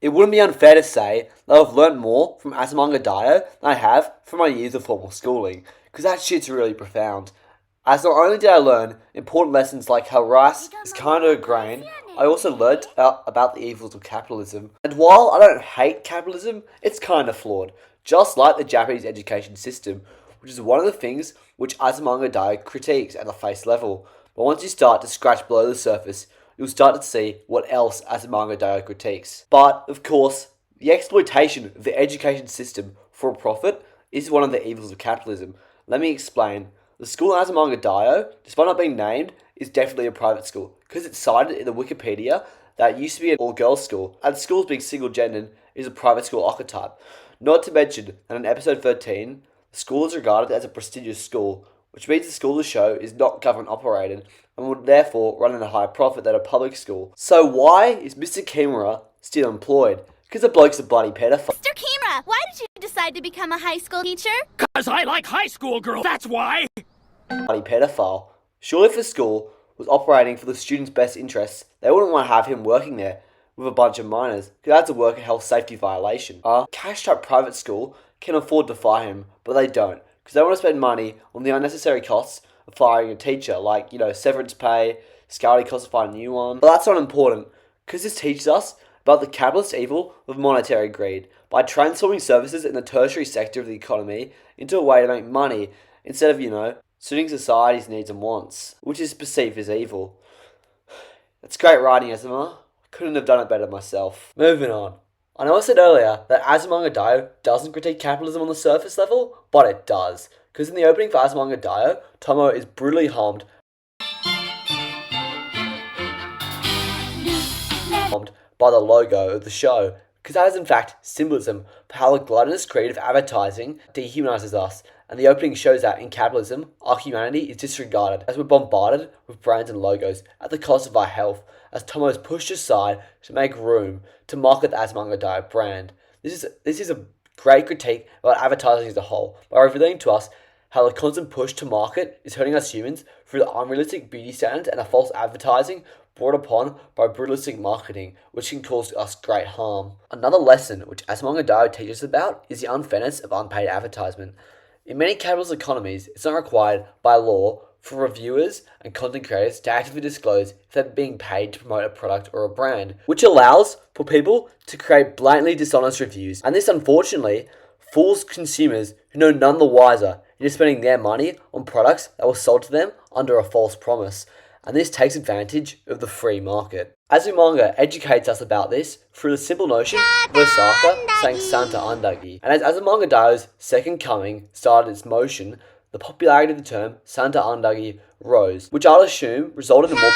It wouldn't be unfair to say that I've learnt more from Azumanga Daioh than I have from my years of formal schooling, because that shit's really profound. As not only did I learn important lessons like how rice is kind of a grain, I also learnt about the evils of capitalism. And while I don't hate capitalism, it's kind of flawed, just like the Japanese education system, which is one of the things which Azumanga Daioh critiques at the face level. But once you start to scratch below the surface, you'll start to see what else Azumanga Daioh critiques. But, of course, the exploitation of the education system for a profit is one of the evils of capitalism. Let me explain. The school Azumanga Daioh, despite not being named, is definitely a private school, because it's cited in the Wikipedia that it used to be an all-girls school, and the school's being single-gendered is a private school archetype. Not to mention that in episode 13, the school is regarded as a prestigious school, which means the school of the show is not government operated and would therefore run at a higher profit than a public school. So why is Mr. Kimura still employed? Because the bloke's a bloody pedophile. Mr. Kimura, why did you decide to become a high school teacher? 'Cause I like high school girls, that's why! Bloody pedophile. Surely if the school was operating for the students' best interests, they wouldn't want to have him working there with a bunch of minors, because that's a work and health safety violation. A cash-type private school can afford to fire him, but they don't, because they want to spend money on the unnecessary costs of firing a teacher, like, severance pay, scouting costs to find a new one. But that's not important, because this teaches us about the capitalist evil of monetary greed by transforming services in the tertiary sector of the economy into a way to make money instead of, suiting society's needs and wants, which is perceived as evil. That's great writing, Azuma. I couldn't have done it better myself. Moving on. I know I said earlier that Azumanga Daioh doesn't critique capitalism on the surface level, but it does. Because in the opening for Azumanga Daioh, Tomo is brutally harmed by the logo of the show, because that is in fact symbolism for how the gluttonous greed of advertising dehumanizes us, and the opening shows that in capitalism, our humanity is disregarded as we're bombarded with brands and logos at the cost of our health, as Tomo is pushed aside to make room to market the Azumanga Daioh brand. This is a great critique about advertising as a whole, by revealing to us how the constant push to market is hurting us humans through the unrealistic beauty standards and the false advertising brought upon by brutalistic marketing, which can cause us great harm. Another lesson which Azumanga Daioh teaches us about is the unfairness of unpaid advertisement. In many capitalist economies, it's not required by law for reviewers and content creators to actively disclose if they're being paid to promote a product or a brand, which allows for people to create blatantly dishonest reviews. And this, unfortunately, fools consumers who know none the wiser into spending their money on products that were sold to them under a false promise. And this takes advantage of the free market. Azumanga educates us about this through the simple notion of Osaka saying Santa Andagi. And as Azumanga Daioh's second coming started its motion, the popularity of the term Santa Andagi rose, which I'll assume resulted in more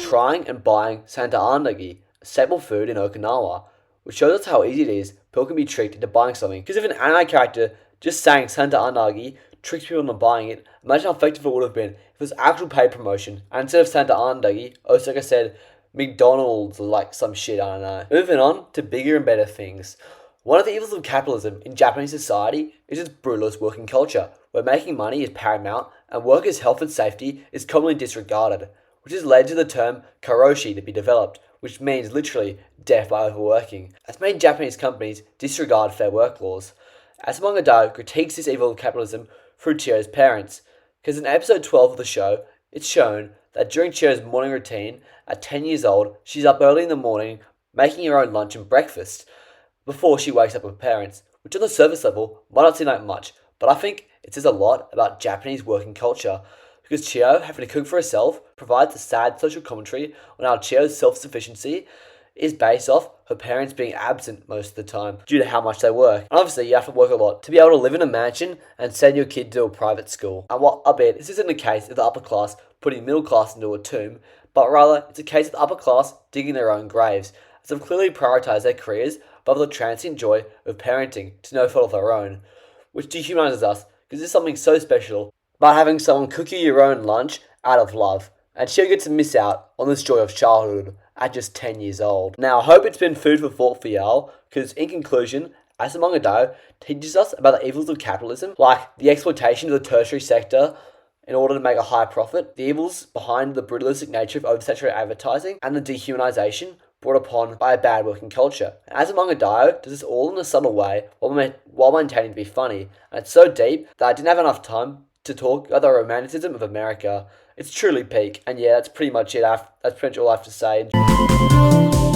trying and buying Santa Andagi, a staple food in Okinawa, which shows us how easy it is people can be tricked into buying something. Because if an anime character just saying Santa Andagi tricks people into buying it, imagine how effective it would have been if it was actual paid promotion, and instead of Santa Andagi, Osaka said McDonald's or like some shit, I don't know. Moving on to bigger and better things. One of the evils of capitalism in Japanese society is its brutalist working culture, where making money is paramount and workers' health and safety is commonly disregarded, which has led to the term karoshi to be developed, which means literally death by overworking, as many Japanese companies disregard fair work laws. Azumanga Daioh critiques this evil of capitalism through Chiyo's parents, because in episode 12 of the show, it's shown that during Chiyo's morning routine, at 10 years old, she's up early in the morning making her own lunch and breakfast before she wakes up with her parents, which on the surface level might not seem like much, but I think it says a lot about Japanese working culture, because Chiyo having to cook for herself provides a sad social commentary on how Chiyo's self-sufficiency is based off her parents being absent most of the time due to how much they work. And obviously, you have to work a lot to be able to live in a mansion and send your kid to a private school. And what I bet this isn't a case of the upper class putting middle class into a tomb, but rather it's a case of the upper class digging their own graves, as they've clearly prioritised their careers above the transient joy of parenting to no fault of their own, which dehumanises us because there's something so special about having someone cook you your own lunch out of love. And she'll get to miss out on this joy of childhood at just 10 years old. Now, I hope it's been food for thought for y'all, because in conclusion, Azumanga Daioh teaches us about the evils of capitalism, like the exploitation of the tertiary sector in order to make a high profit, the evils behind the brutalistic nature of oversaturated advertising, and the dehumanization brought upon by a bad working culture. And Azumanga Daioh does this all in a subtle way while maintaining to be funny. And it's so deep that I didn't have enough time to talk about the romanticism of America. It's truly peak. And yeah, that's pretty much it. That's pretty much all I have to say.